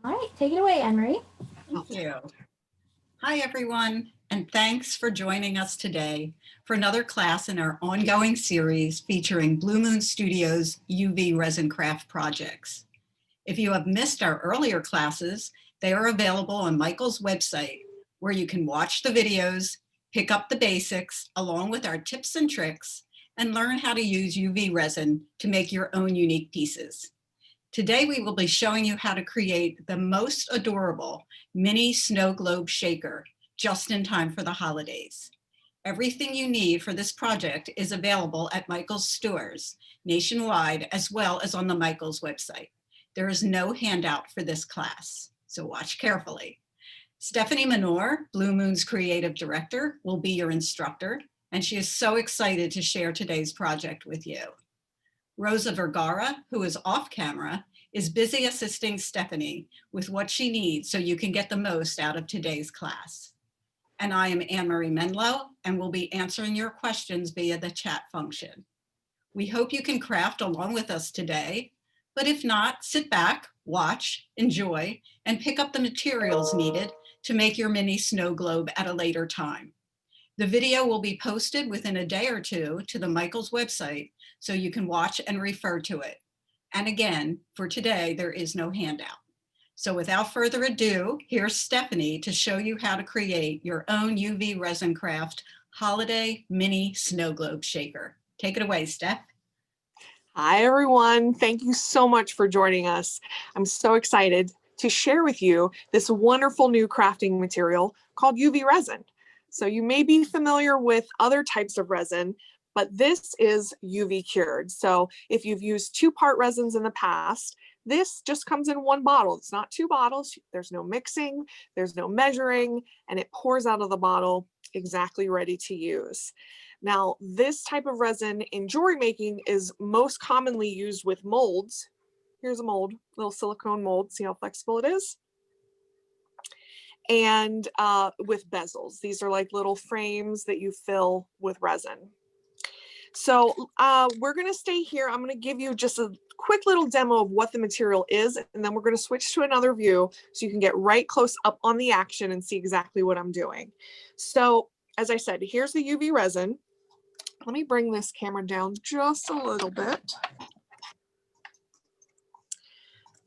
All right, take it away, Anne-Marie. Thank you. Hi, everyone, and thanks for joining us today for another class in our ongoing series featuring Blue Moon Studios UV resin craft projects. If you have missed our earlier classes, they are available on Michael's website, where you can watch the videos, pick up the basics, along with our tips and tricks, and learn how to use UV resin to make your own unique pieces. Today, we will be showing you how to create the most adorable mini snow globe shaker just in time for the holidays. Everything you need for this project is available at Michael's stores nationwide, as well as on the Michael's website. There is no handout for this class, so watch carefully. Stephanie Menor, Blue Moon's creative director, will be your instructor, and she is so excited to share today's project with you. Rosa Vergara, who is off camera, is busy assisting Stephanie with what she needs so you can get the most out of today's class. And I am Anne-Marie Menlo and will be answering your questions via the chat function. We hope you can craft along with us today, but if not, sit back, watch, enjoy, and pick up the materials needed to make your mini snow globe at a later time. The video will be posted within a day or two to the Michael's website, so you can watch and refer to it. And again, for today, there is no handout. So without further ado, here's Stephanie to show you how to create your own UV resin craft holiday mini snow globe shaker. Take it away, Steph. Hi, everyone. Thank you so much for joining us. I'm so excited to share with you this wonderful new crafting material called UV resin. So you may be familiar with other types of resin, but this is UV cured. So if you've used two-part resins in the past, this just comes in one bottle. It's not two bottles. There's no mixing, there's no measuring, and it pours out of the bottle exactly ready to use. Now, this type of resin in jewelry making is most commonly used with molds. Here's a mold, little silicone mold. See how flexible it is? And with bezels. These are like little frames that you fill with resin. So we're going to stay here. I'm going to give you just a quick little demo of what the material is, and then we're going to switch to another view so you can get right close up on the action and see exactly what I'm doing. So as I said, here's the UV resin. Let me bring this camera down just a little bit.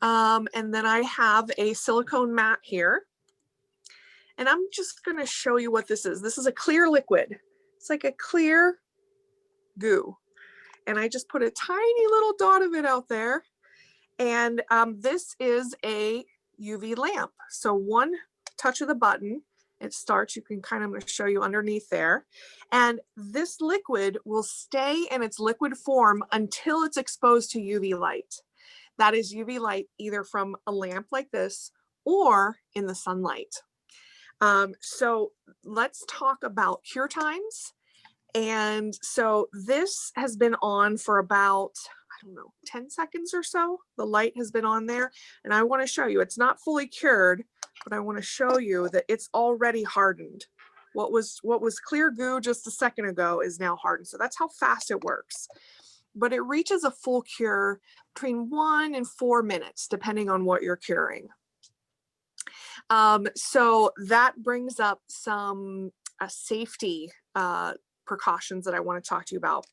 And then I have a silicone mat here. And I'm just going to show you what this is. This is a clear liquid. It's like a clear goo. And I just put a tiny little dot of it out there. And this is a UV lamp. So one touch of the button, it starts. You can I'm going to show you underneath there. And this liquid will stay in its liquid form until it's exposed to UV light. That is UV light either from a lamp like this or in the sunlight. So let's talk about cure times. And so this has been on for about, I don't know, 10 seconds or so. The light has been on there. And I want to show you, it's not fully cured, but I want to show you that it's already hardened. What was clear goo just a second ago is now hardened. So that's how fast it works. But it reaches a full cure between 1 and 4 minutes, depending on what you're curing. So that brings up some safety precautions that I want to talk to you about.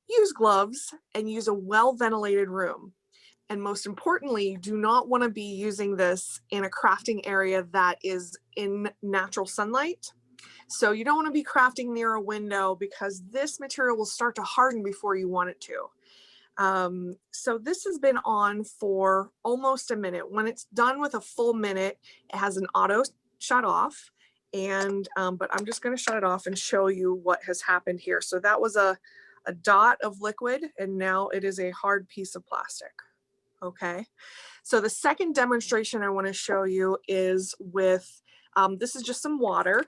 Use gloves and use a well-ventilated room. And most importantly, you do not want to be using this in a crafting area that is in natural sunlight. So you don't want to be crafting near a window because this material will start to harden before you want it to. So this has been on for almost a minute. When it's done with a full minute, it has an auto shut off. And but I'm just going to shut it off and show you what has happened here. So that was a dot of liquid, and now it is a hard piece of plastic. Okay. So the second demonstration I want to show you is with, this is just some water.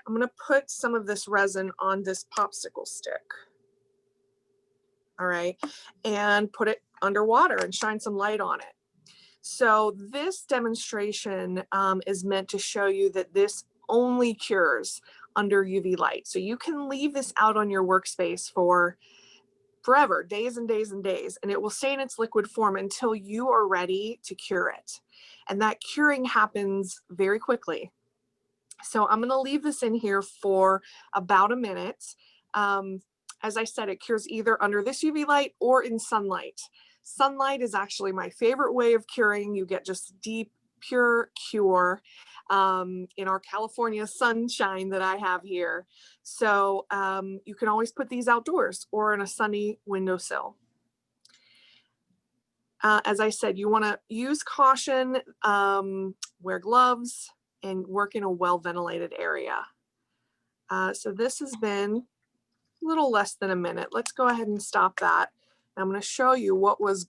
I'm going to put some of this resin on this popsicle stick. All right, and put it underwater and shine some light on it. So this demonstration is meant to show you that this only cures under UV light. So you can leave this out on your workspace for forever, days and days and days, and it will stay in its liquid form until you are ready to cure it. And that curing happens very quickly. So I'm going to leave this in here for about a minute. As I said, it cures either under this UV light or in sunlight. Sunlight is actually my favorite way of curing. You get just deep, pure cure in our California sunshine that I have here. So you can always put these outdoors or in a sunny windowsill. As I said, you want to use caution, wear gloves, and work in a well-ventilated area. So this has been a little less than a minute. Let's go ahead and stop that. I'm going to show you what was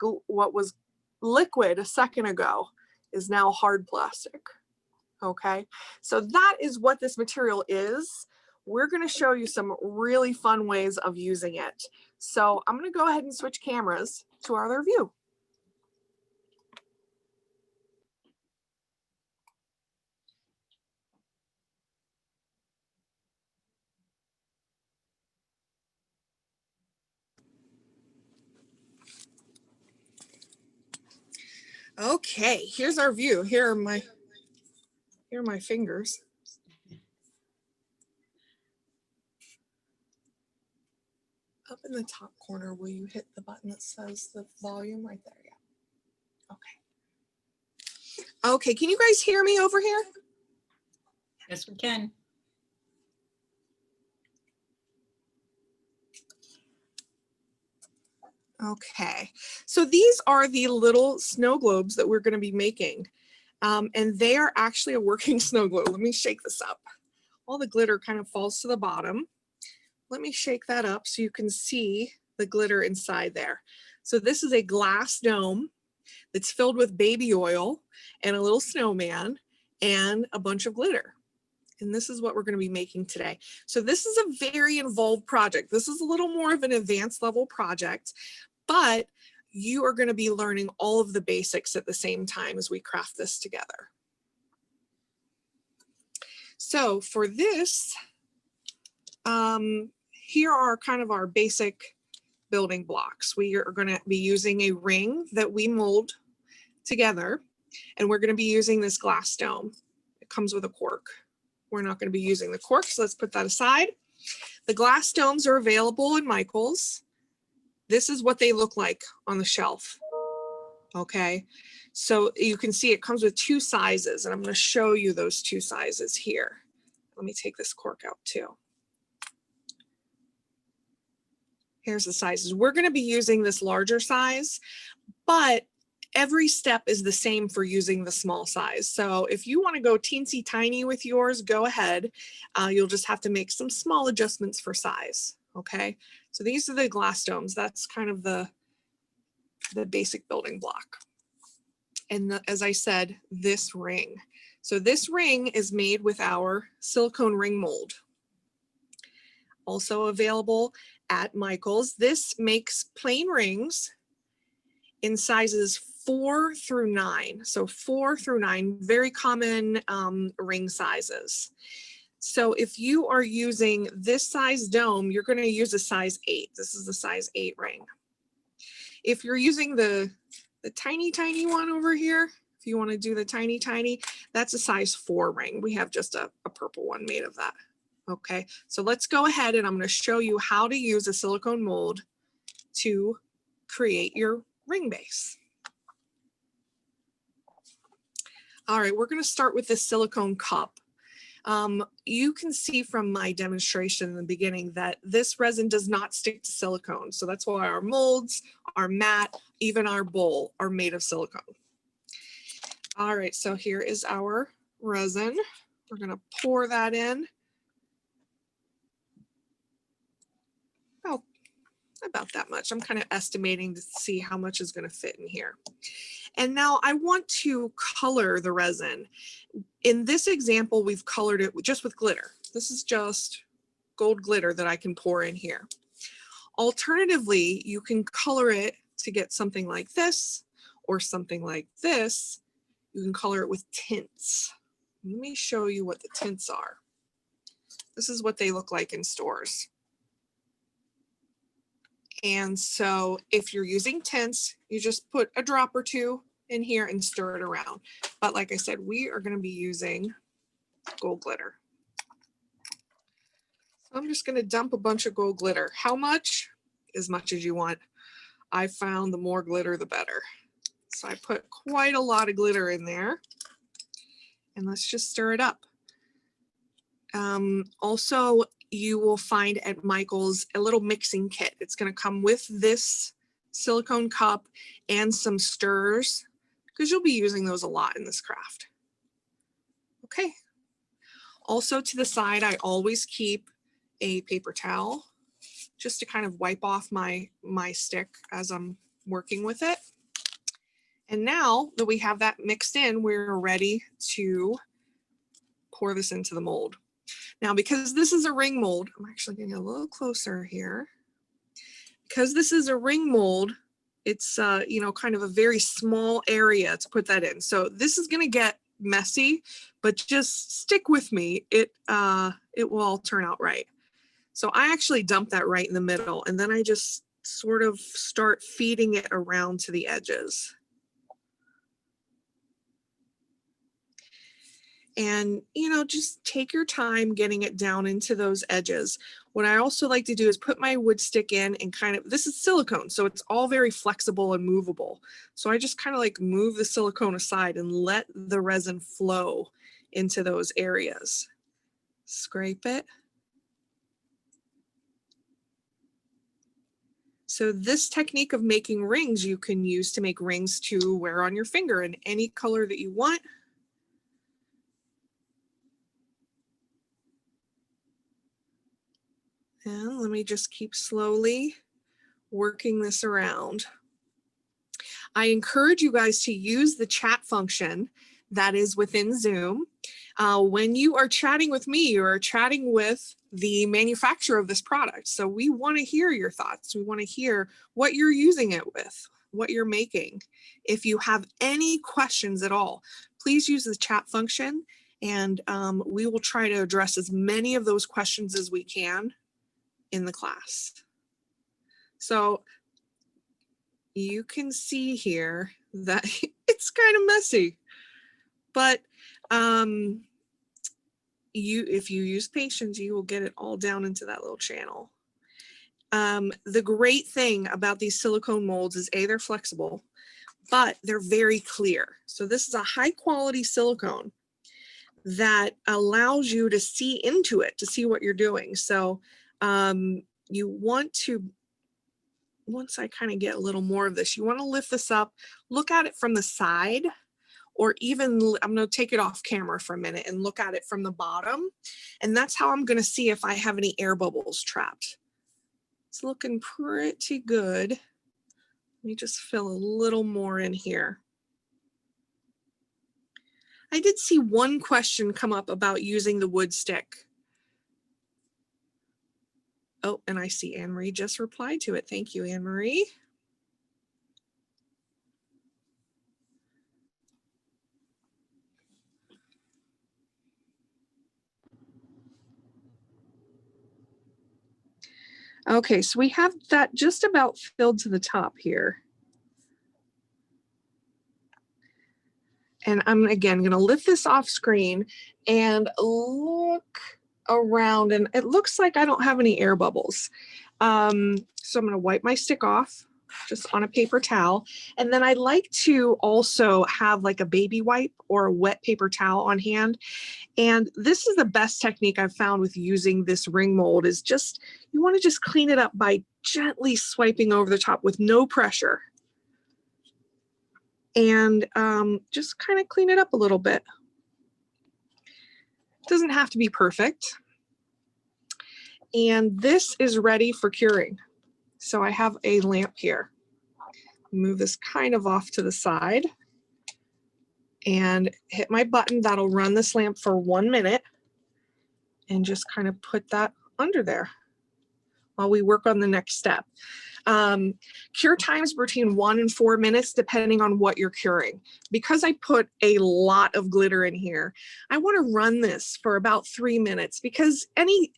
liquid a second ago is now hard plastic. Okay, so that is what this material is. We're going to show you some really fun ways of using it. So I'm going to go ahead and switch cameras to our other view. Okay, here's our view. Here are my fingers. Up in the top corner, will you hit the button that says the volume right there? Yeah. Okay. Okay, can you guys hear me over here? Yes, we can. Okay, so these are the little snow globes that we're going to be making. And they are actually a working snow globe. Let me shake this up. All the glitter kind of falls to the bottom. Let me shake that up so you can see the glitter inside there. So this is a glass dome that's filled with baby oil and a little snowman and a bunch of glitter. And this is what we're going to be making today. So this is a very involved project. This is a little more of an advanced level project, but you are going to be learning all of the basics at the same time as we craft this together. So for this, here are kind of our basic building blocks. We are going to be using a ring that we mold together, and we're going to be using this glass dome. It comes with a cork. We're not going to be using the cork, so let's put that aside. The glass domes are available in Michael's. This is what they look like on the shelf. Okay, so you can see it comes with two sizes, and I'm going to show you those two sizes here. Let me take this cork out too. Here's the sizes. We're going to be using this larger size, but every step is the same for using the small size. So if you want to go teensy tiny with yours, go ahead. You'll just have to make some small adjustments for size. Okay, so these are the glass domes. That's kind of the basic building block. And as I said, this ring. So this ring is made with our silicone ring mold. Also available at Michael's. This makes plain rings in sizes 4 through 9. So 4 through 9, very common ring sizes. So if you are using this size dome, you're going to use a size 8. This is the size 8 ring. If you're using the tiny, tiny one over here, if you want to do the tiny, tiny, that's a size 4 ring. We have just a purple one made of that. Okay, so let's go ahead and I'm going to show you how to use a silicone mold to create your ring base. All right, we're going to start with this silicone cup. You can see from my demonstration in the beginning that this resin does not stick to silicone. So that's why our molds, our mat, even our bowl are made of silicone. All right, so here is our resin. We're going to pour that in. About that much. I'm kind of estimating to see how much is going to fit in here. And now I want to color the resin. In this example, we've colored it just with glitter. This is just gold glitter that I can pour in here. Alternatively, you can color it to get something like this or something like this. You can color it with tints. Let me show you what the tints are. This is what they look like in stores. And so if you're using tints, you just put a drop or two in here and stir it around. But like I said, we are going to be using gold glitter. So I'm just going to dump a bunch of gold glitter. How much? As much as you want. I found the more glitter, the better. So I put quite a lot of glitter in there. And let's just stir it up. Also, you will find at Michael's a little mixing kit. It's going to come with this silicone cup and some stirrers, because you'll be using those a lot in this craft. Okay. Also to the side, I always keep a paper towel just to kind of wipe off my stick as I'm working with it. And now that we have that mixed in, we're ready to pour this into the mold. Now, because this is a ring mold, I'm actually getting a little closer here. Because this is a ring mold, it's you know, kind of a very small area to put that in. So this is going to get messy, but just stick with me. It will all turn out right. So I actually dump that right in the middle, and then I just sort of start feeding it around to the edges. And, you know, just take your time getting it down into those edges. What I also like to do is put my wood stick in and kind of, this is silicone, so it's all very flexible and movable. So I just kind of like move the silicone aside and let the resin flow into those areas. Scrape it. So this technique of making rings, you can use to make rings to wear on your finger in any color that you want. And let me just keep slowly working this around. I encourage you guys to use the chat function that is within Zoom. When you are chatting with me, you are chatting with the manufacturer of this product. So we want to hear your thoughts. We want to hear what you're using it with, what you're making. If you have any questions at all, please use the chat function, and we will try to address as many of those questions as we can in the class. So you can see here that it's kind of messy, but if you use patience, you will get it all down into that little channel. The great thing about these silicone molds is they're flexible, but they're very clear. So this is a high quality silicone that allows you to see into it, to see what you're doing. So you want to, once I kind of get a little more of this, you want to lift this up, look at it from the side, or even I'm going to take it off camera for a minute and look at it from the bottom. And that's how I'm going to see if I have any air bubbles trapped. It's looking pretty good. Let me just fill a little more in here. I did see one question come up about using the wood stick. Oh, and I see Anne-Marie just replied to it. Thank you, Anne-Marie. Okay, so we have that just about filled to the top here. And I'm again going to lift this off screen and look around, and it looks like I don't have any air bubbles. So I'm going to wipe my stick off just on a paper towel. And then I like to also have like a baby wipe or a wet paper towel on hand. And this is the best technique I've found with using this ring mold, is just, you want to just clean it up by gently swiping over the top with no pressure. And just kind of clean it up a little bit. It doesn't have to be perfect. And this is ready for curing. So I have a lamp here. Move this kind of off to the side and hit my button. That'll run this lamp for 1 minute, and just kind of put that under there while we work on the next step. Cure times between 1 and 4 minutes, depending on what you're curing. Because I put a lot of glitter in here, I want to run this for about 3 minutes, because any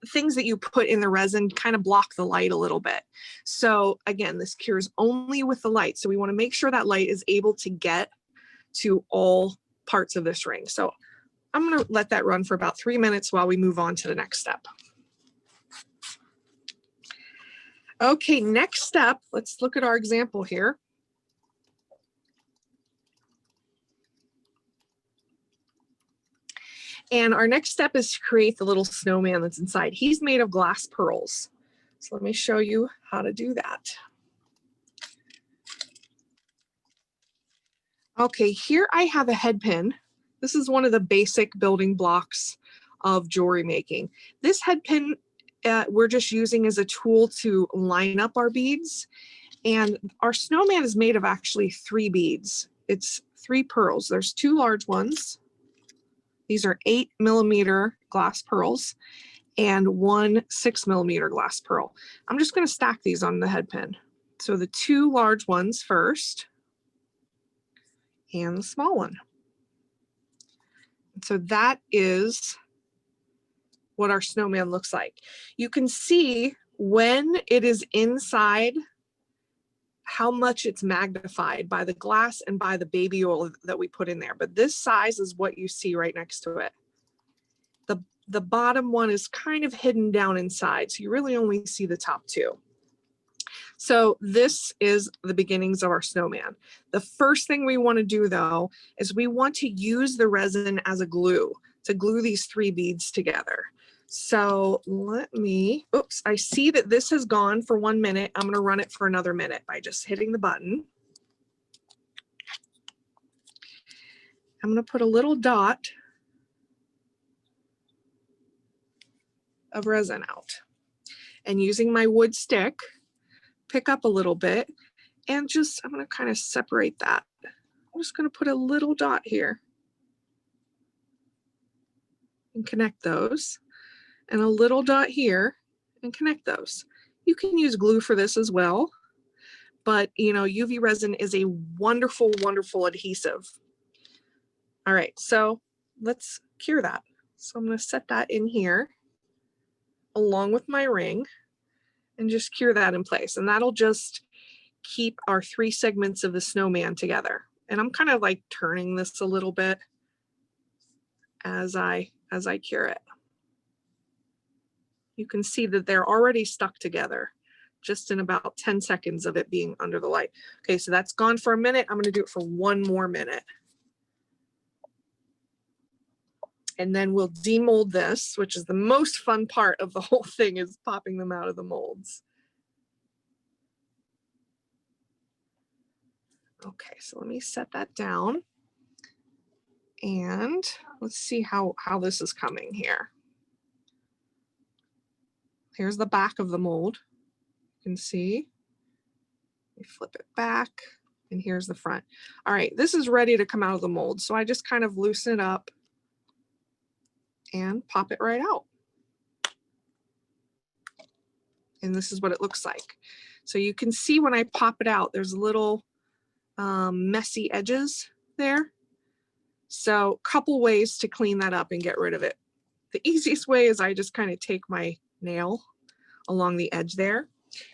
things that you put in the resin kind of block the light a little bit. So again, this cures only with the light. So we want to make sure that light is able to get to all parts of this ring. So I'm going to let that run for about 3 minutes while we move on to the next step. Okay, next step, let's look at our example here. And our next step is to create the little snowman that's inside. He's made of glass pearls. So let me show you how to do that. Okay, here I have a head pin. This is one of the basic building blocks of jewelry making. This head pin we're just using as a tool to line up our beads. And our snowman is made of actually 3 beads. It's 3 pearls. There's 2 large ones. These are 8mm glass pearls and 1 6mm glass pearl. I'm just going to stack these on the head pin. So the 2 large ones first and the small one. So that is what our snowman looks like. You can see when it is inside how much it's magnified by the glass and by the baby oil that we put in there. But this size is what you see right next to it. The bottom one is kind of hidden down inside, so you really only see the top 2. So this is the beginnings of our snowman. The first thing we want to do though, is we want to use the resin as a glue to glue these 3 beads together. So let me, oops, I see that this has gone for 1 minute. I'm going to run it for another minute by just hitting the button. I'm going to put a little dot of resin out and using my wood stick, pick up a little bit and just, I'm going to kind of separate that. I'm just going to put a little dot here and connect those, and a little dot here and connect those. You can use glue for this as well, but you know, UV resin is a wonderful, wonderful adhesive. All right, so let's cure that. So I'm going to set that in here along with my ring and just cure that in place. And that'll just keep our 3 segments of the snowman together. And I'm kind of like turning this a little bit as I cure it. You can see that they're already stuck together just in about 10 seconds of it being under the light. Okay, so that's gone for a minute. I'm going to do it for 1 more minute. And then we'll demold this, which is the most fun part of the whole thing, is popping them out of the molds. Okay, so let me set that down. And let's see how this is coming here. Here's the back of the mold. You can see. We flip it back, and here's the front. All right, this is ready to come out of the mold. So I just kind of loosen it up and pop it right out. And this is what it looks like. So you can see when I pop it out, there's little messy edges there. So a couple ways to clean that up and get rid of it. The easiest way is I just kind of take my nail along the edge there.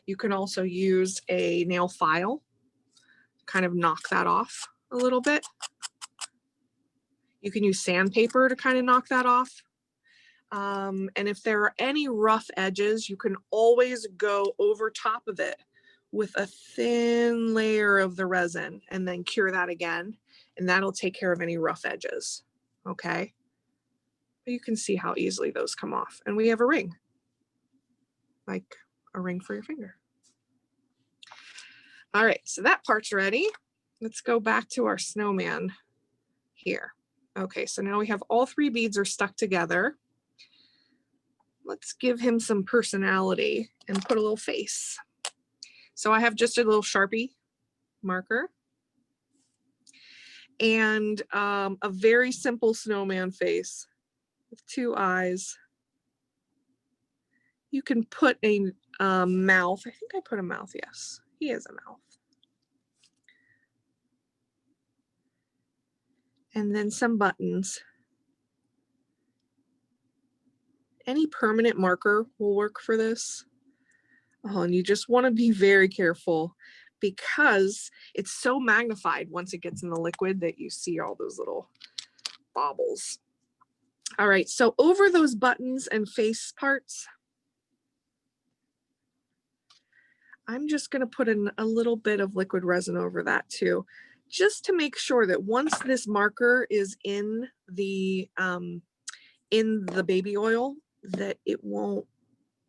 You can also use a nail file, kind of knock that off a little bit. You can use sandpaper to kind of knock that off. And if there are any rough edges, you can always go over top of it with a thin layer of the resin and then cure that again. And that'll take care of any rough edges. Okay. You can see how easily those come off. And we have a ring, like a ring for your finger. All right, so that part's ready. Let's go back to our snowman here. Okay, so now we have all 3 beads are stuck together. Let's give him some personality and put a little face. So I have just a little Sharpie marker and a very simple snowman face with 2 eyes. You can put a mouth. I think I put a mouth, yes. He has a mouth. And then some buttons. Any permanent marker will work for this. Oh, and you just want to be very careful because it's so magnified once it gets in the liquid that you see all those little bobbles. All right, so over those buttons and face parts, I'm just going to put in a little bit of liquid resin over that too, just to make sure that once this marker is in the baby oil, that it won't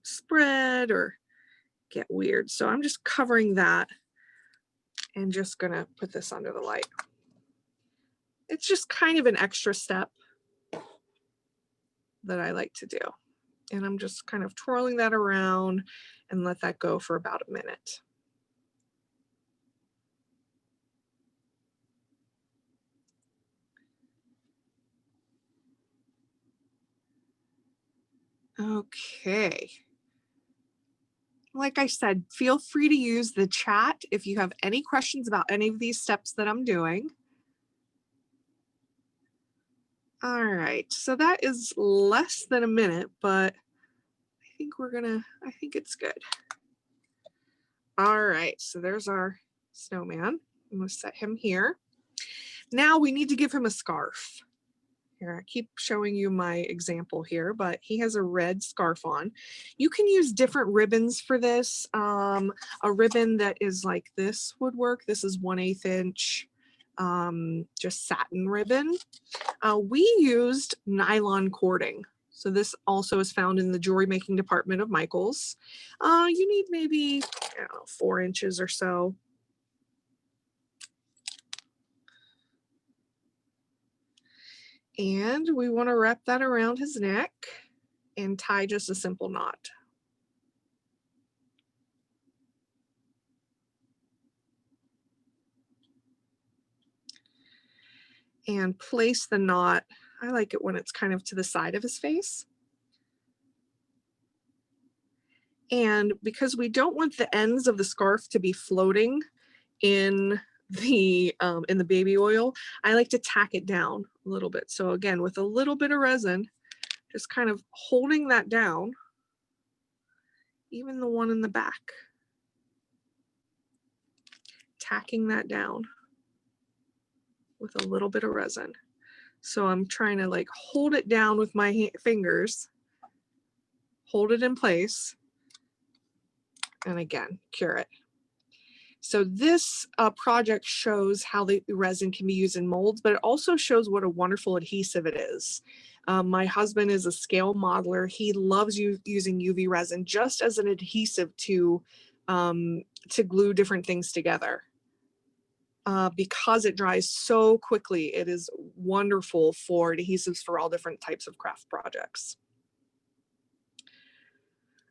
spread or get weird. So I'm just covering that and just going to put this under the light. It's just kind of an extra step that I like to do. And I'm just kind of twirling that around and let that go for about a minute. Okay. Like I said, feel free to use the chat if you have any questions about any of these steps that I'm doing. All right, so that is less than a minute, but I think it's good. All right, so there's our snowman. I'm gonna set him here. Now we need to give him a scarf. Here, I keep showing you my example here, but he has a red scarf on. You can use different ribbons for this. A ribbon that is like this would work. This is 1/8 inch, just satin ribbon. We used nylon cording. So this also is found in the jewelry making department of Michaels. You need maybe, I don't know, 4 inches or so. And we want to wrap that around his neck and tie just a simple knot. And place the knot. I like it when it's kind of to the side of his face. And because we don't want the ends of the scarf to be floating in the baby oil, I like to tack it down a little bit. So again, with a little bit of resin, just kind of holding that down, even the one in the back, tacking that down with a little bit of resin. So I'm trying to like hold it down with my fingers, hold it in place, and again, cure it. So this project shows how the resin can be used in molds, but it also shows what a wonderful adhesive it is. My husband is a scale modeler. He loves using UV resin just as an adhesive to glue different things together. Because it dries so quickly, it is wonderful for adhesives for all different types of craft projects.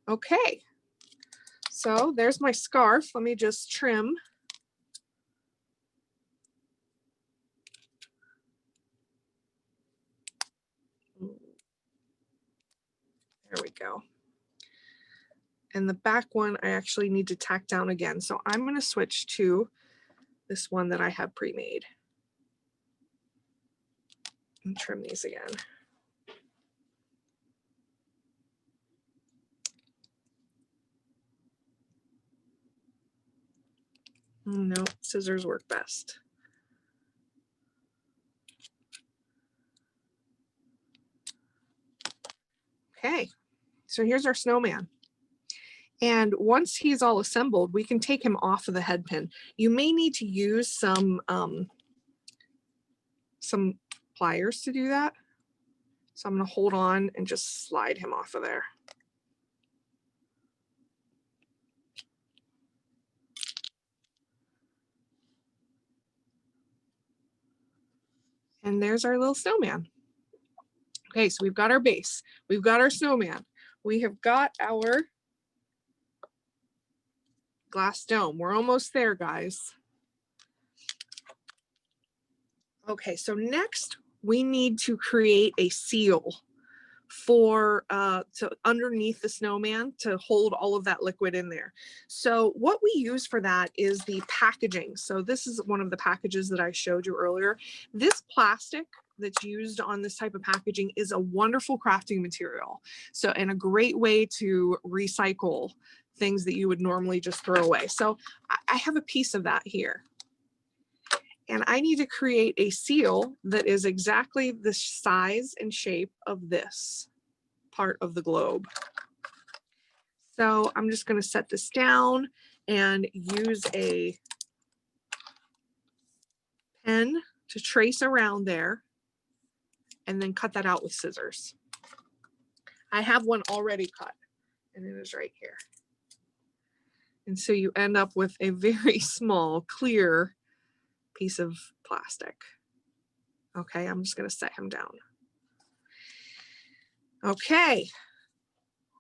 Okay. So there's my scarf. Let me just trim. There we go. And the back one, I actually need to tack down again. So I'm going to switch to this one that I have pre-made and trim these again. No, scissors work best. Okay, so here's our snowman. And once he's all assembled, we can take him off of the head pin. You may need to use some pliers to do that. So I'm going to hold on and just slide him off of there. And there's our little snowman. Okay, so we've got our base. We've got our snowman. We have got our glass dome. We're almost there, guys. Okay, so next we need to create a seal for underneath the snowman to hold all of that liquid in there. So what we use for that is the packaging. So this is one of the packages that I showed you earlier. This plastic that's used on this type of packaging is a wonderful crafting material. So, and a great way to recycle things that you would normally just throw away. So I have a piece of that here. And I need to create a seal that is exactly the size and shape of this part of the globe. So I'm just going to set this down and use a pen to trace around there and then cut that out with scissors. I have one already cut and it is right here. And so you end up with a very small, clear piece of plastic. Okay, I'm just going to set him down. Okay,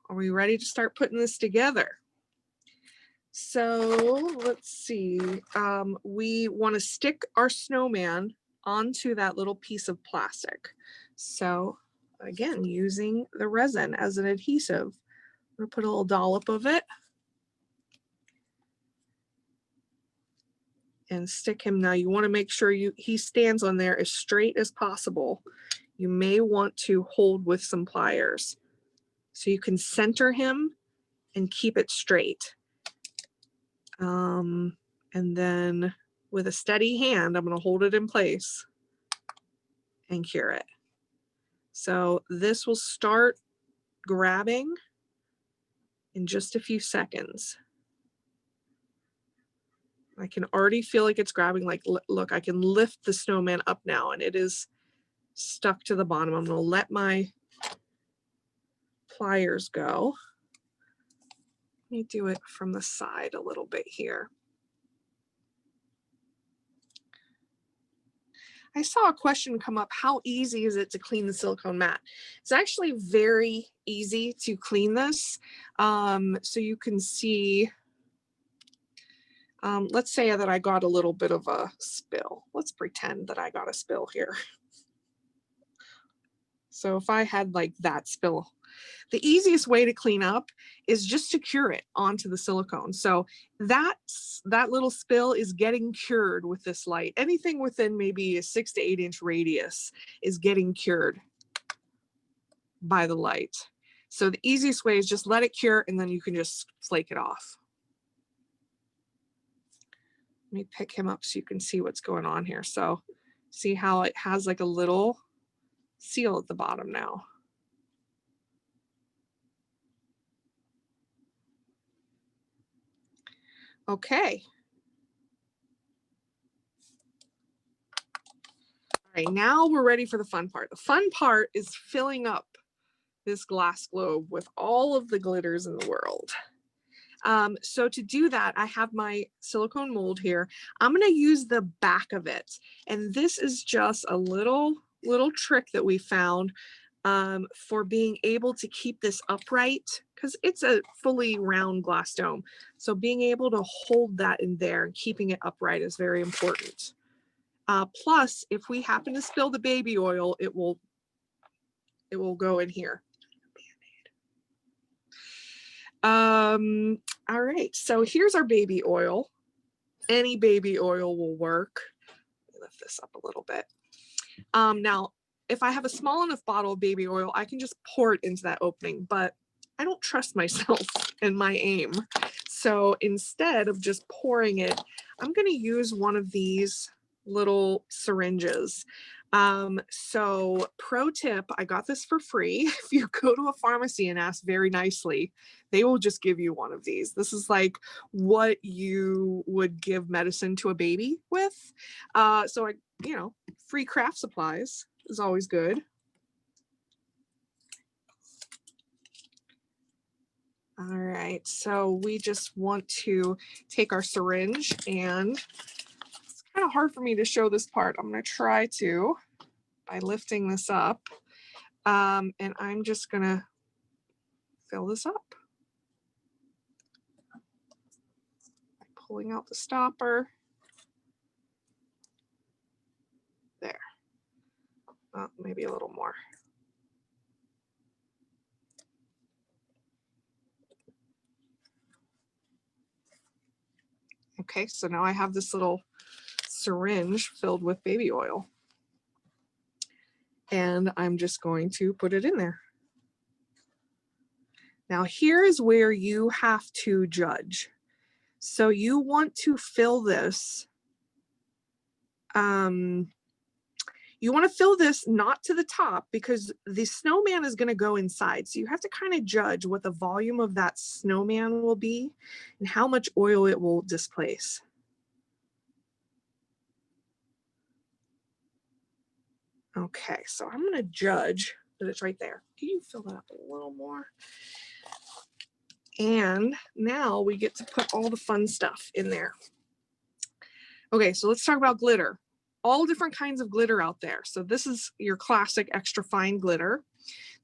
are we ready to start putting this together? So let's see, we want to stick our snowman onto that little piece of plastic. So again, using the resin as an adhesive, I'm going to put a little dollop of it and stick him. Now you want to make sure he stands on there as straight as possible. You may want to hold with some pliers so you can center him and keep it straight. And then with a steady hand, I'm going to hold it in place and cure it. So this will start grabbing in just a few seconds. I can already feel like it's grabbing. Like, look, I can lift the snowman up now and it is stuck to the bottom. I'm going to let my pliers go. Let me do it from the side a little bit here. I saw a question come up, how easy is it to clean the silicone mat? It's actually very easy to clean this. So you can see, let's say that I got a little bit of a spill. Let's pretend that I got a spill here. So if I had like that spill, the easiest way to clean up is just to cure it onto the silicone. So that little spill is getting cured with this light. Anything within maybe a 6 to 8 inch radius is getting cured by the light. So the easiest way is just let it cure and then you can just flake it off. Let me pick him up so you can see what's going on here. So see how it has like a little seal at the bottom now. Okay. All right, now we're ready for the fun part. The fun part is filling up this glass globe with all of the glitters in the world. So to do that, I have my silicone mold here. I'm going to use the back of it. And this is just a little trick that we found for being able to keep this upright, because it's a fully round glass dome. So being able to hold that in there and keeping it upright is very important. Plus, if we happen to spill the baby oil, it will go in here. All right, so here's our baby oil. Any baby oil will work. Let me lift this up a little bit. Now, if I have a small enough bottle of baby oil, I can just pour it into that opening, but I don't trust myself and my aim. So instead of just pouring it, I'm going to use one of these little syringes. So pro tip, I got this for free. If you go to a pharmacy and ask very nicely, they will just give you one of these. This is like what you would give medicine to a baby with. So free craft supplies is always good. All right, so we just want to take our syringe, and it's kind of hard for me to show this part. I'm going to try to by lifting this up, and I'm just going to fill this up by pulling out the stopper. There. Oh, maybe a little more. Okay, so now I have this little syringe filled with baby oil. And I'm just going to put it in there. Now here is where you have to judge. So you want to fill this, you want to fill this not to the top because the snowman is going to go inside. So you have to kind of judge what the volume of that snowman will be and how much oil it will displace. Okay, so I'm going to judge that it's right there. Can you fill that up a little more? And now we get to put all the fun stuff in there. Okay, so let's talk about glitter. All different kinds of glitter out there. So this is your classic extra fine glitter.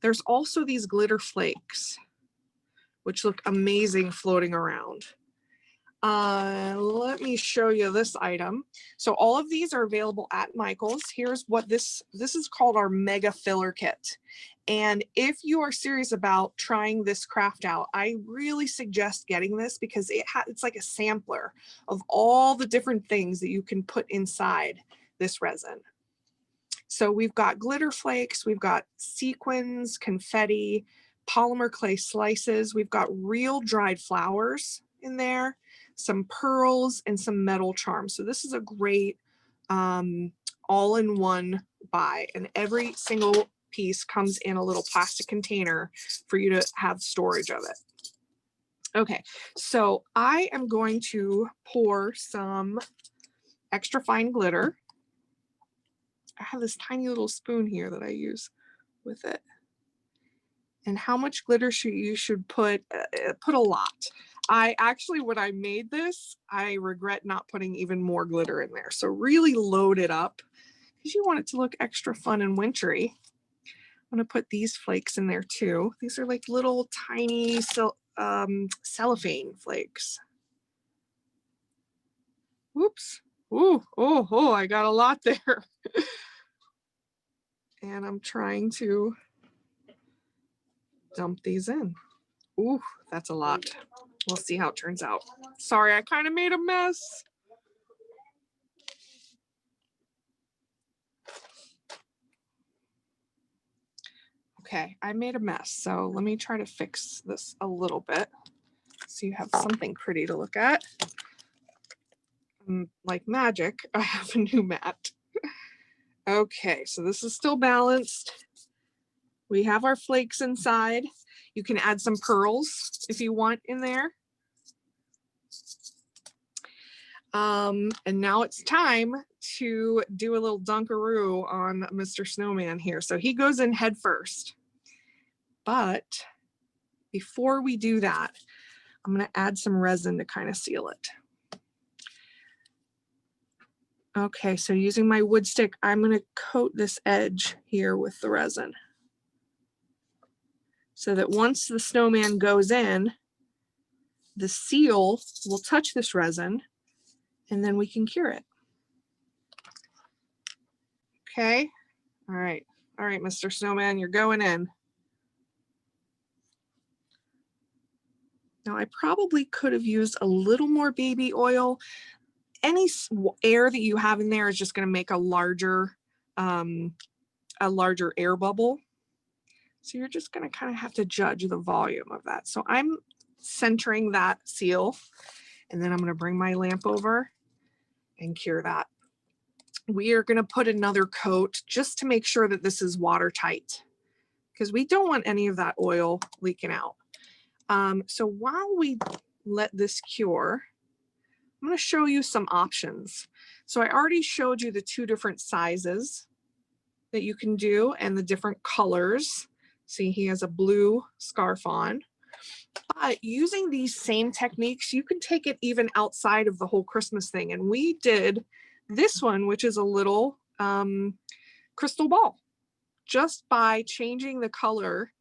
There's also these glitter flakes, which look amazing floating around. Let me show you this item. So all of these are available at Michael's. Here's what this is called, our mega filler kit. And if you are serious about trying this craft out, I really suggest getting this because it's like a sampler of all the different things that you can put inside this resin. So we've got glitter flakes, we've got sequins, confetti, polymer clay slices, we've got real dried flowers in there, some pearls, and some metal charms. So this is a great all-in-one buy, and every single piece comes in a little plastic container for you to have storage of it. Okay, so I am going to pour some extra fine glitter. I have this tiny little spoon here that I use with it. And how much glitter you should put? Put a lot. I actually, when I made this, I regret not putting even more glitter in there. So really load it up because you want it to look extra fun and wintry. I'm going to put these flakes in there too. These are like little tiny cellophane flakes. Whoops. Ooh, oh, I got a lot there. And I'm trying to dump these in. Ooh, that's a lot. We'll see how it turns out. Sorry, I kind of made a mess. Okay, I made a mess. So let me try to fix this a little bit so you have something pretty to look at. Like magic, I have a new mat. Okay, so this is still balanced. We have our flakes inside. You can add some pearls if you want in there. And now it's time to do a little dunkaroo on Mr. Snowman here. So he goes in head first. But before we do that, I'm going to add some resin to kind of seal it. Okay, so using my wood stick, I'm going to coat this edge here with the resin, so that once the snowman goes in, the seal will touch this resin and then we can cure it. Okay, all right, Mr. Snowman, you're going in. Now I probably could have used a little more baby oil. Any air that you have in there is just going to make a larger air bubble. So you're just going to kind of have to judge the volume of that. So I'm centering that seal, and then I'm going to bring my lamp over and cure that. We are going to put another coat just to make sure that this is watertight, because we don't want any of that oil leaking out. So while we let this cure, I'm going to show you some options. So I already showed you the two different sizes that you can do and the different colors. See, he has a blue scarf on. But using these same techniques, you can take it even outside of the whole Christmas thing. And we did this one, which is a little crystal ball, just by changing the color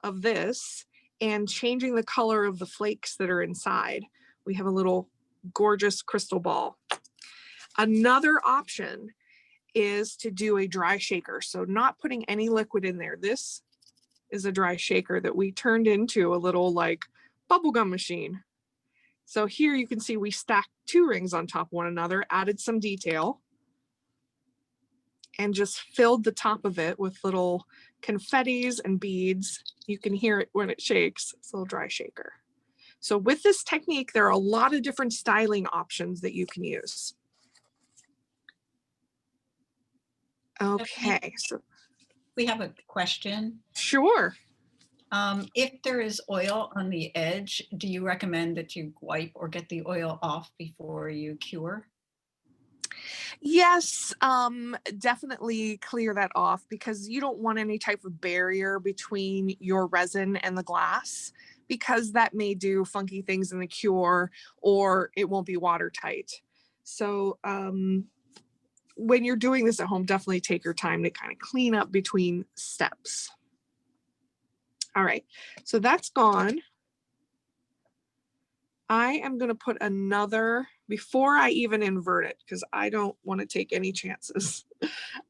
of this and changing the color of the flakes that are inside. We have a little gorgeous crystal ball. Another option is to do a dry shaker. So not putting any liquid in there. This is a dry shaker that we turned into a little like bubblegum machine. So here you can see we stacked two rings on top of one another, added some detail. and just filled the top of it with little confettis and beads. You can hear it when it shakes. It's a little dry shaker. So with this technique, there are a lot of different styling options that you can use. Okay, so we have a question. Sure. If there is oil on the edge, do you recommend that you wipe or get the oil off before you cure? Yes, definitely clear that off because you don't want any type of barrier between your resin and the glass, because that may do funky things in the cure or it won't be watertight. So when you're doing this at home, definitely take your time to kind of clean up between steps. All right, so that's gone. I am going to put another, before I even invert it, because I don't want to take any chances,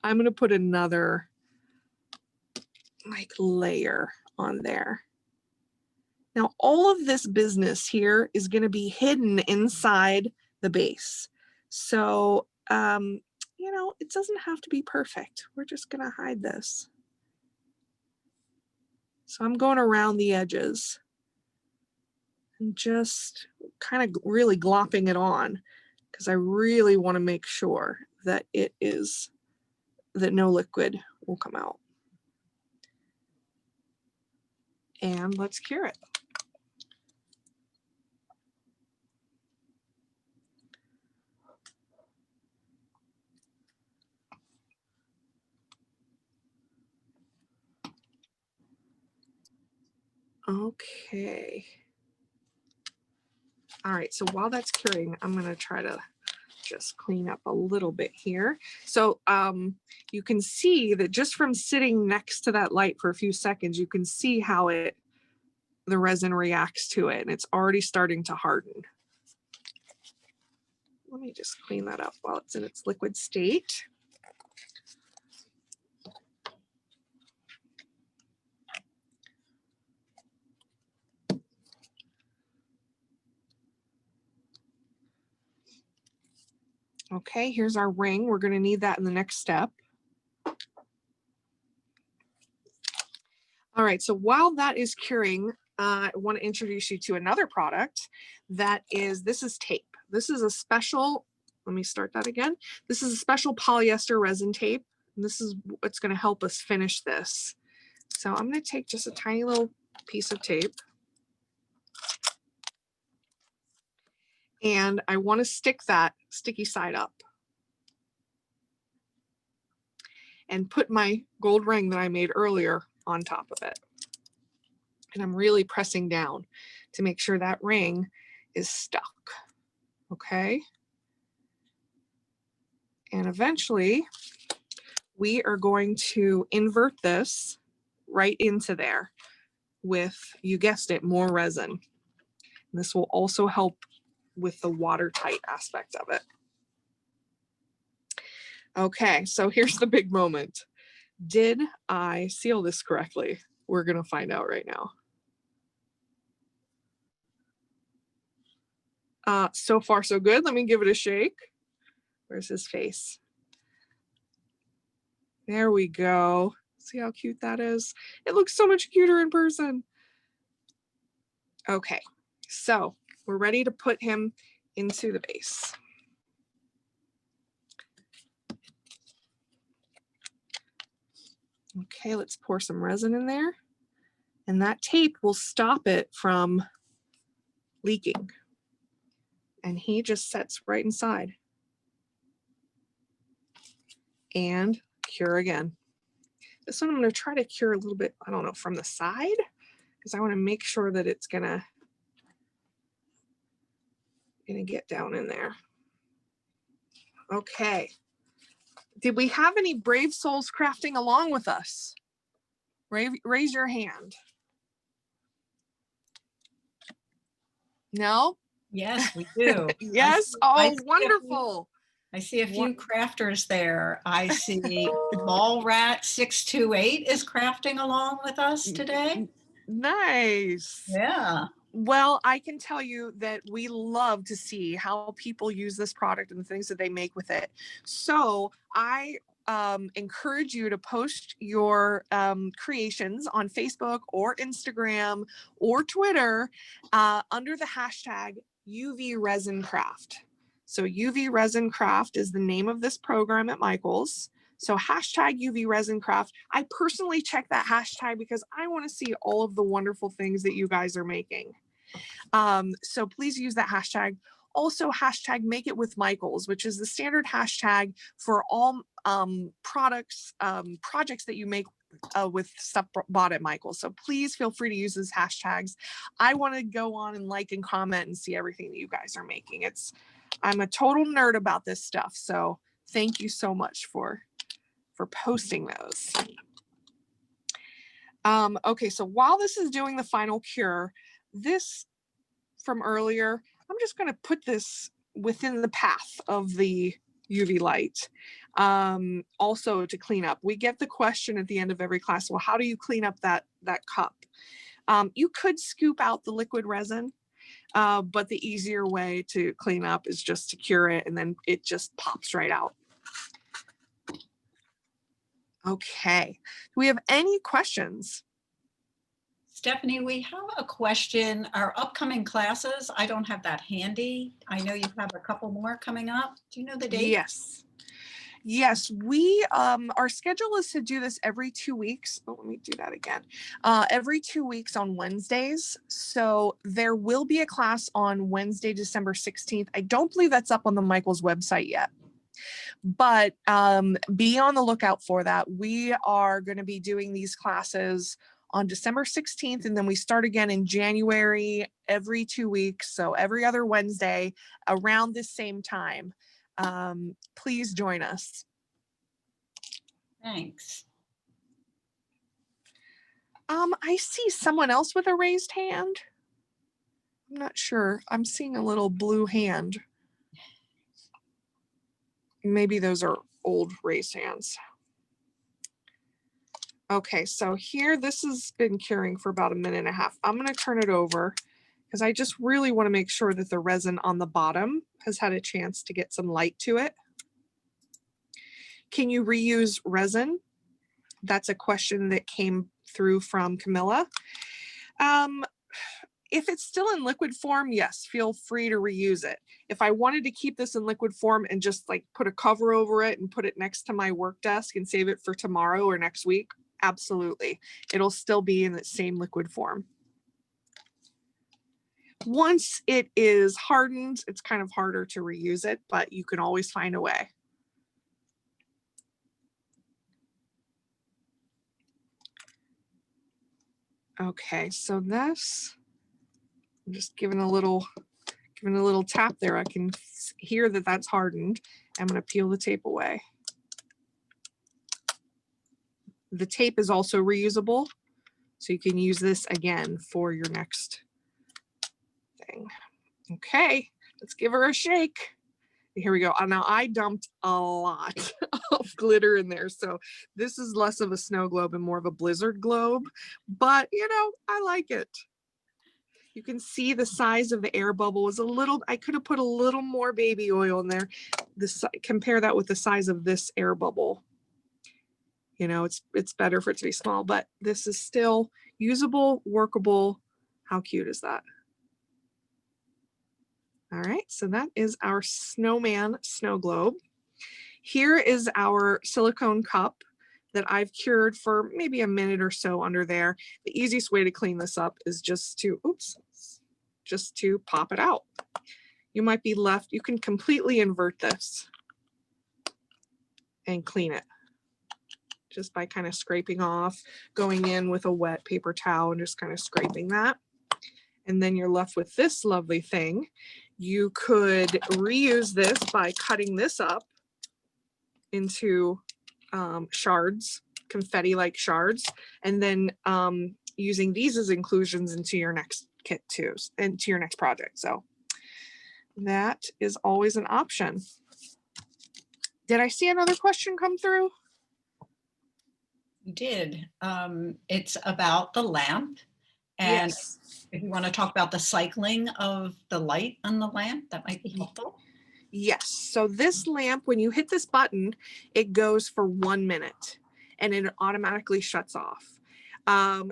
I'm going to put another like layer on there. Now, all of this business here is going to be hidden inside the base. So, you know, it doesn't have to be perfect. We're just going to hide this. So I'm going around the edges and just kind of really glopping it on, because I really want to make sure that it is, that no liquid will come out. And let's cure it. Okay. All right, so while that's curing, I'm gonna try to just clean up a little bit here. So you can see that just from sitting next to that light for a few seconds, you can see how the resin reacts to it, and it's already starting to harden. Let me just clean that up while it's in its liquid state. Okay, here's our ring. We're going to need that in the next step. All right, so while that is curing, I want to introduce you to another product that is, this is tape. This is a special, let me start that again. This is a special polyester resin tape, and this is what's going to help us finish this. So I'm going to take just a tiny little piece of tape, and I want to stick that sticky side up and put my gold ring that I made earlier on top of it. And I'm really pressing down to make sure that ring is stuck. Okay. And eventually we are going to invert this right into there with, you guessed it, more resin. And this will also help with the watertight aspect of it. Okay, so here's the big moment. Did I seal this correctly? We're going to find out right now. So far, so good. Let me give it a shake. Where's his face? There we go. See how cute that is? It looks so much cuter in person. Okay, so we're ready to put him into the base. Okay, let's pour some resin in there. And that tape will stop it from leaking. And he just sets right inside. And cure again. This one I'm going to try to cure a little bit, I don't know, from the side, because I want to make sure that it's gonna get down in there. Okay. Did we have any brave souls crafting along with us? Raise your hand. No? Yes, we do. Yes. Oh, wonderful. I see a few crafters there. I see Ball Rat 628 is crafting along with us today. Nice. Yeah. Well, I can tell you that we love to see how people use this product and the things that they make with it. So I encourage you to post your creations on Facebook or Instagram or Twitter under the hashtag UV Resin Craft. So UV Resin Craft is the name of this program at Michaels. So hashtag UV Resin Craft. I personally check that hashtag because I want to see all of the wonderful things that you guys are making. So please use that hashtag. Also hashtag Make It With Michaels, which is the standard hashtag for all projects that you make with stuff bought at Michaels. So please feel free to use those hashtags. I want to go on and like and comment and see everything that you guys are making. I'm a total nerd about this stuff. So thank you so much for posting those. Okay, so while this is doing the final cure, this from earlier, I'm just going to put this within the path of the UV light. Also to clean up. We get the question at the end of every class, well, how do you clean up that cup? You could scoop out the liquid resin, but the easier way to clean up is just to cure it, and then it just pops right out. Okay, do we have any questions? Stephanie, we have a question. Our upcoming classes, I don't have that handy. I know you have a couple more coming up. Do you know the date? Yes. Yes, we, our schedule is to do this every 2 weeks. Oh, let me do that again. Every 2 weeks on Wednesdays. So there will be a class on Wednesday, December 16th. I don't believe that's up on the Michaels website yet, but be on the lookout for that. We are going to be doing these classes on December 16th, and then we start again in January every 2 weeks. So every other Wednesday around this same time. Please join us. Thanks. I see someone else with a raised hand. I'm not sure. I'm seeing a little blue hand. Maybe those are old raised hands. Okay, so here, this has been curing for about 1.5 minutes. I'm going to turn it over because I just really want to make sure that the resin on the bottom has had a chance to get some light to it. Can you reuse resin? That's a question that came through from Camilla. If it's still in liquid form, yes, feel free to reuse it. If I wanted to keep this in liquid form and just like put a cover over it and put it next to my work desk and save it for tomorrow or next week, absolutely. It'll still be in the same liquid form. Once it is hardened, it's kind of harder to reuse it, but you can always find a way. Okay, so this, I'm just giving a little tap there. I can hear that that's hardened. I'm going to peel the tape away. The tape is also reusable, so you can use this again for your next thing. Okay, let's give her a shake. Here we go. Now I dumped a lot of glitter in there, so this is less of a snow globe and more of a blizzard globe, but you know, I like it. You can see the size of the air bubble is a little, I could have put a little more baby oil in there. Compare that with the size of this air bubble. You know, it's better for it to be small, but this is still usable, workable. How cute is that? All right, so that is our snowman snow globe. Here is our silicone cup that I've cured for maybe 1 minute or so under there. The easiest way to clean this up is just to pop it out. You might be left, you can completely invert this and clean it just by kind of scraping off, going in with a wet paper towel and just kind of scraping that. And then you're left with this lovely thing. You could reuse this by cutting this up into shards, confetti-like shards, and then using these as inclusions into your next kit too, into your next project. So that is always an option. Did I see another question come through? You did. It's about the lamp. And yes. if you want to talk about the cycling of the light on the lamp, that might be helpful. Yes. So this lamp, when you hit this button, it goes for 1 minute and it automatically shuts off.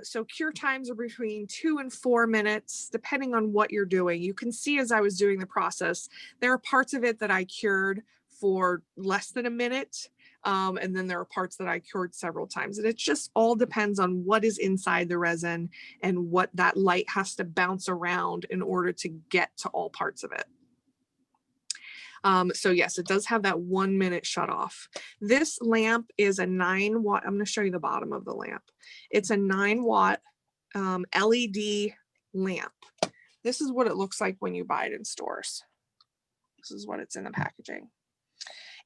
So cure times are between 2 and 4 minutes, depending on what you're doing. You can see as I was doing the process, there are parts of it that I cured for less than a minute. And then there are parts that I cured several times. And it just all depends on what is inside the resin and what that light has to bounce around in order to get to all parts of it. So yes, it does have that 1 minute shut off. This lamp is a 9 watt. I'm going to show you the bottom of the lamp. It's a 9 watt LED lamp. This is what it looks like when you buy it in stores. This is what it's in the packaging.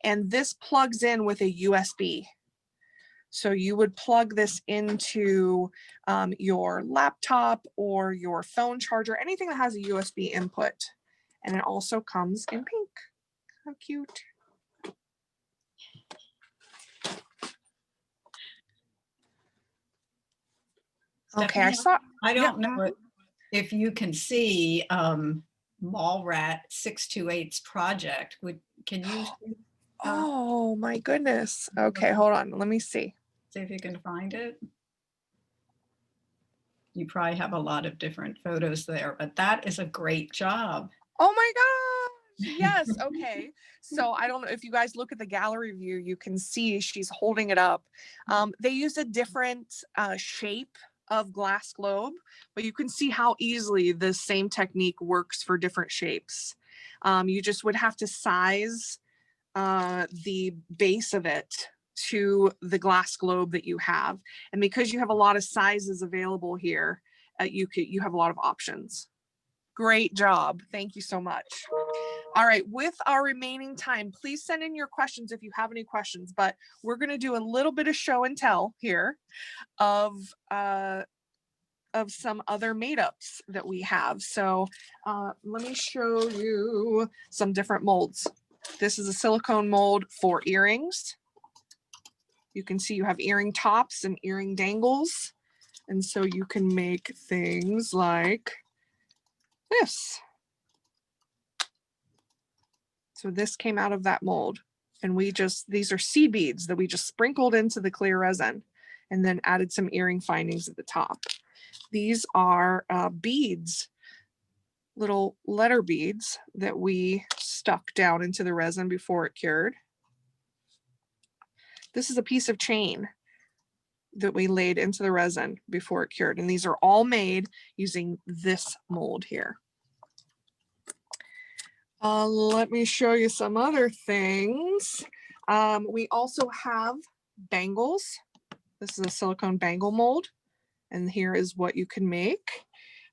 And this plugs in with a USB. So you would plug this into your laptop or your phone charger, anything that has a USB input. And it also comes in pink. How cute. Okay, I don't know if you can see Mall Rat 628's project. Can you see, oh my goodness. Okay, hold on. Let me see. See if you can find it. You probably have a lot of different photos there, but that is a great job. Oh my gosh. Yes. Okay. So I don't know if you guys look at the gallery view, you can see she's holding it up. They used a different shape of glass globe, but you can see how easily the same technique works for different shapes. You just would have to size the base of it to the glass globe that you have. And because you have a lot of sizes available here, you have a lot of options. Great job. Thank you so much. All right, with our remaining time, please send in your questions if you have any questions, but we're going to do a little bit of show and tell here of some other made-ups that we have. So let me show you some different molds. This is a silicone mold for earrings. You can see you have earring tops and earring dangles. And so you can make things like this. So this came out of that mold. And these are seed beads that we just sprinkled into the clear resin and then added some earring findings at the top. These are beads, little letter beads that we stuck down into the resin before it cured. This is a piece of chain that we laid into the resin before it cured. And these are all made using this mold here. Let me show you some other things. We also have bangles. This is a silicone bangle mold. And here is what you can make.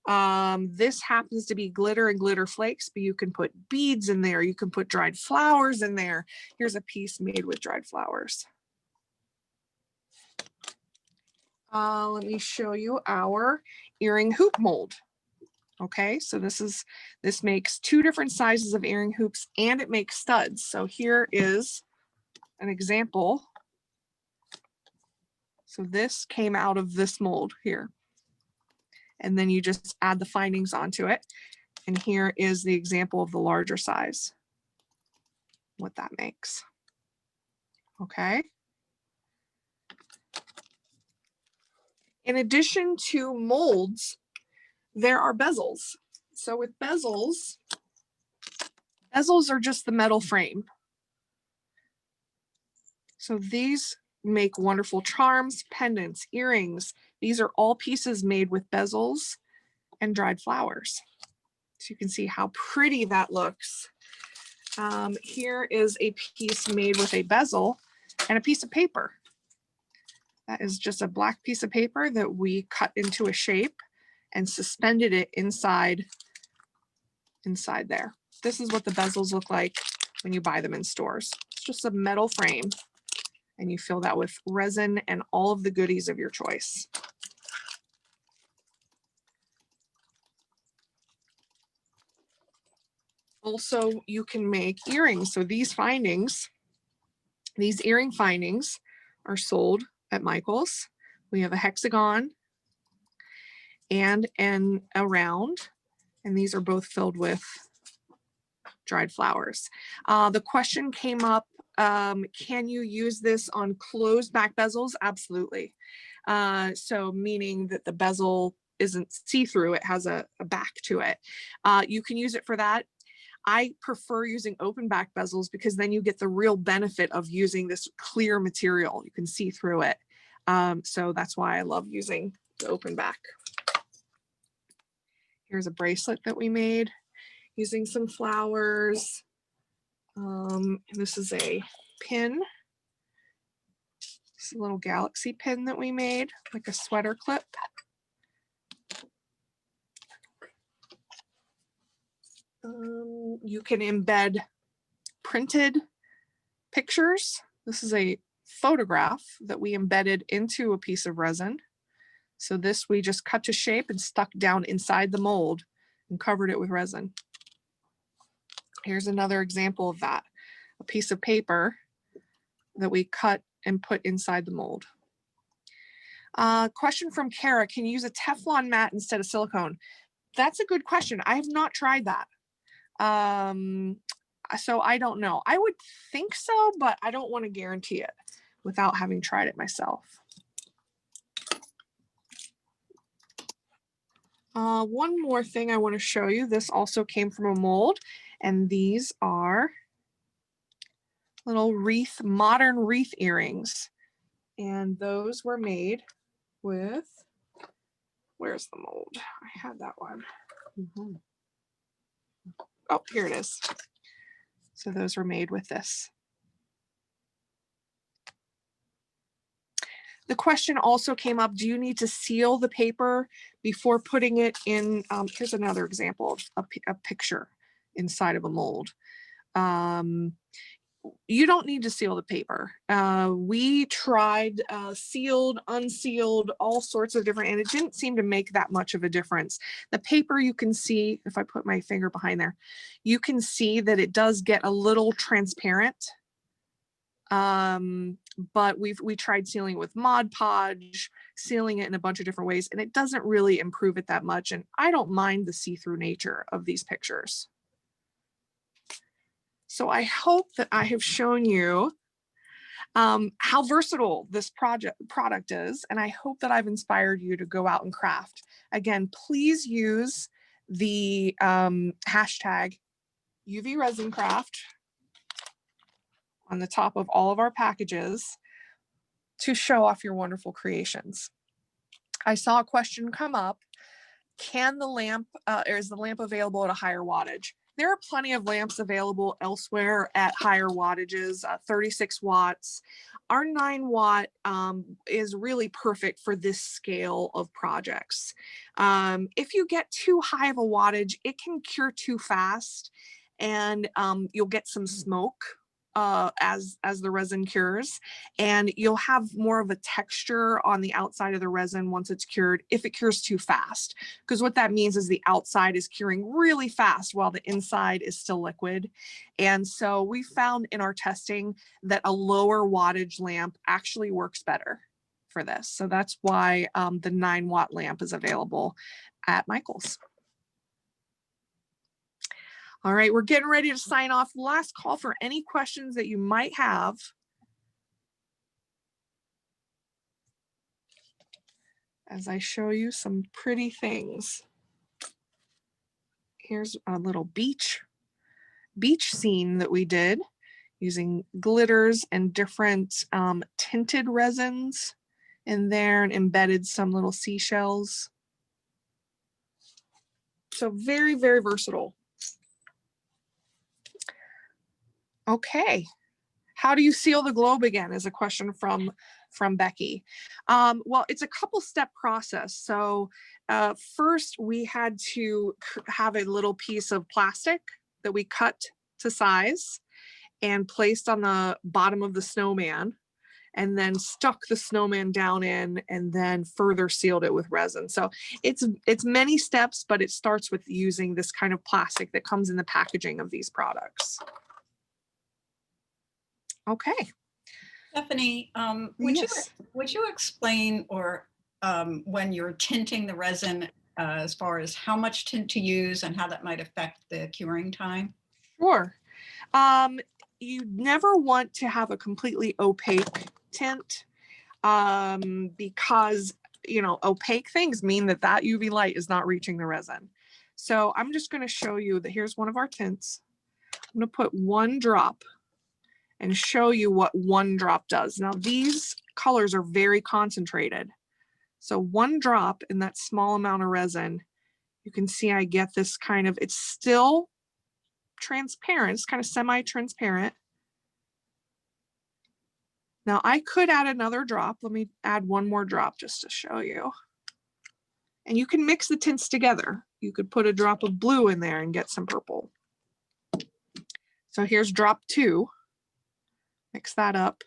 This happens to be glitter and glitter flakes, but you can put beads in there. You can put dried flowers in there. Here's a piece made with dried flowers. Let me show you our earring hoop mold. Okay, so this makes 2 different sizes of earring hoops and it makes studs. So here is an example. So this came out of this mold here. And then you just add the findings onto it. And here is the example of the larger size, what that makes. Okay. In addition to molds, there are bezels. So with bezels are just the metal frame. So these make wonderful charms, pendants, earrings. These are all pieces made with bezels and dried flowers. So you can see how pretty that looks. Here is a piece made with a bezel and a piece of paper. That is just a black piece of paper that we cut into a shape and suspended it inside there. This is what the bezels look like when you buy them in stores. It's just a metal frame and you fill that with resin and all of the goodies of your choice. Also, you can make earrings. So these earring findings are sold at Michael's. We have a hexagon and a round, and these are both filled with dried flowers. The question came up, can you use this on closed back bezels? Absolutely. So meaning that the bezel isn't see-through, it has a back to it. You can use it for that. I prefer using open back bezels because then you get the real benefit of using this clear material. You can see through it. So that's why I love using the open back. Here's a bracelet that we made using some flowers. And this is a pin. It's a little galaxy pin that we made, like a sweater clip. You can embed printed pictures. This is a photograph that we embedded into a piece of resin. So this we just cut to shape and stuck down inside the mold and covered it with resin. Here's another example of that. A piece of paper that we cut and put inside the mold. Question from Kara, can you use a Teflon mat instead of silicone? That's a good question. I have not tried that. So I don't know. I would think so, but I don't want to guarantee it without having tried it myself. One more thing I want to show you. This also came from a mold, and these are little wreath, modern wreath earrings. And those were made with, where's the mold? I had that one. Oh, here it is. So those were made with this. The question also came up, do you need to seal the paper before putting it in? Here's another example of a picture inside of a mold. You don't need to seal the paper. We tried sealed, unsealed, all sorts of different, and it didn't seem to make that much of a difference. The paper, you can see, if I put my finger behind there, you can see that it does get a little transparent. But we tried sealing it with Mod Podge, sealing it in a bunch of different ways, and it doesn't really improve it that much. And I don't mind the see-through nature of these pictures. So I hope that I have shown you how versatile this product is, and I hope that I've inspired you to go out and craft. Again, please use the hashtag UV Resin Craft on the top of all of our packages to show off your wonderful creations. I saw a question come up. Can the lamp, or is the lamp available at a higher wattage? There are plenty of lamps available elsewhere at higher wattages, 36 watts. Our 9 watt is really perfect for this scale of projects. If you get too high of a wattage, it can cure too fast, and you'll get some smoke as the resin cures, and you'll have more of a texture on the outside of the resin once it's cured if it cures too fast, because what that means is the outside is curing really fast while the inside is still liquid. And so we found in our testing that a lower wattage lamp actually works better for this. So that's why the 9 watt lamp is available at Michael's. All right, we're getting ready to sign off. Last call for any questions that you might have. As I show you some pretty things. Here's a little beach scene that we did using glitters and different tinted resins in there, and embedded some little seashells. So very, very versatile. Okay, how do you seal the globe again is a question from Becky. Well, it's a couple step process. So first we had to have a little piece of plastic that we cut to size and placed on the bottom of the snowman, and then stuck the snowman down in, and then further sealed it with resin. So it's many steps, but it starts with using this kind of plastic that comes in the packaging of these products. Okay. Stephanie, Yes. would you explain, or when you're tinting the resin, as far as how much tint to use and how that might affect the curing time? Sure. You never want to have a completely opaque tint because, you know, opaque things mean that that UV light is not reaching the resin. So I'm just going to show you that here's one of our tints. I'm going to put one drop and show you what one drop does. Now these colors are very concentrated. So one drop in that small amount of resin, you can see I get this kind of, it's still transparent, it's kind of semi-transparent. Now I could add another drop. Let me add one more drop just to show you. And you can mix the tints together. You could put a drop of blue in there and get some purple. So here's drop 2. Mix that up.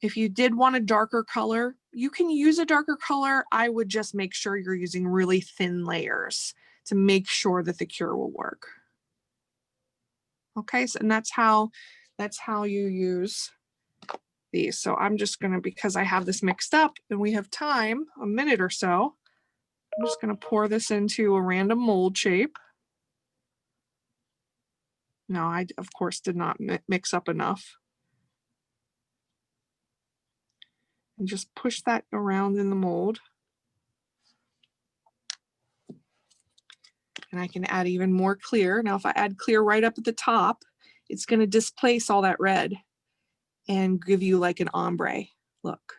If you did want a darker color, you can use a darker color. I would just make sure you're using really thin layers to make sure that the cure will work. Okay, so and that's how you use these. So I'm just gonna, because I have this mixed up and we have time, a minute or so, I'm just gonna pour this into a random mold shape. No, I of course did not mix up enough. And just push that around in the mold. And I can add even more clear. Now, if I add clear right up at the top, it's going to displace all that red and give you like an ombre look.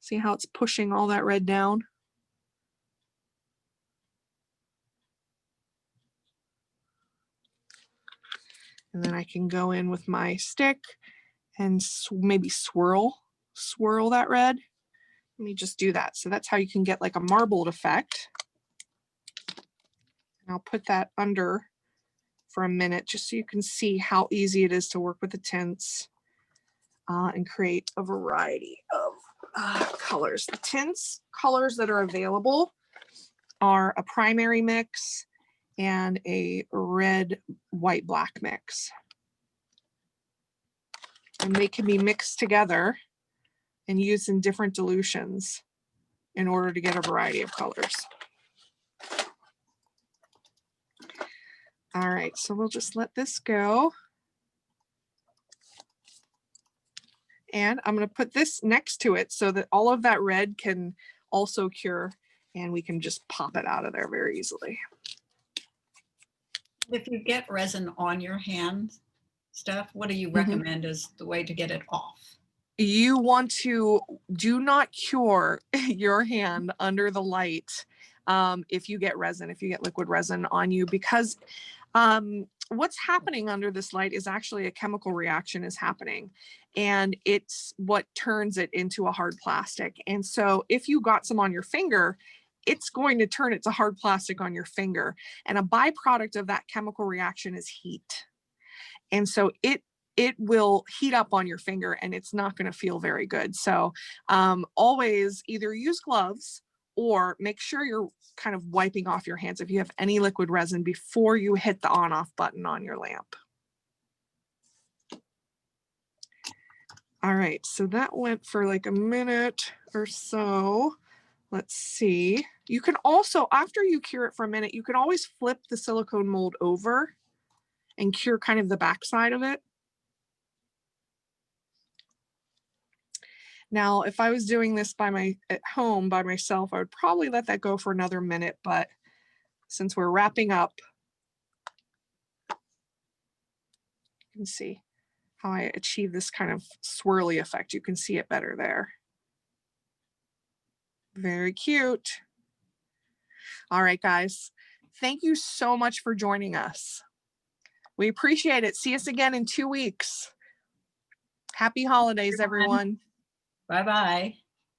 See how it's pushing all that red down? And then I can go in with my stick and maybe swirl that red. Let me just do that. So that's how you can get like a marbled effect. And I'll put that under for a minute just so you can see how easy it is to work with the tints and create a variety of colors. The tints colors that are available are a primary mix and a red, white, black mix. And they can be mixed together and used in different dilutions in order to get a variety of colors. All right, so we'll just let this go. And I'm going to put this next to it so that all of that red can also cure and we can just pop it out of there very easily. If you get resin on your hands, Steph, what do you recommend as the way to get it off? You want to do not cure your hand under the light if you get resin, if you get liquid resin on you, because what's happening under this light is actually a chemical reaction is happening, and it's what turns it into a hard plastic. And so if you got some on your finger, it's going to turn it to hard plastic on your finger. And a byproduct of that chemical reaction is heat. And so it will heat up on your finger and it's not going to feel very good. So always either use gloves or make sure you're kind of wiping off your hands if you have any liquid resin before you hit the on-off button on your lamp. All right, so that went for like a minute or so. Let's see. You can also, after you cure it for a minute, you can always flip the silicone mold over and cure kind of the backside of it. Now, if I was doing this at home by myself, I would probably let that go for another minute, but since we're wrapping up, you can see how I achieve this kind of swirly effect. You can see it better there. Very cute. All right, guys. Thank you so much for joining us. We appreciate it. See us again in 2 weeks. Happy holidays, everyone. Bye-bye.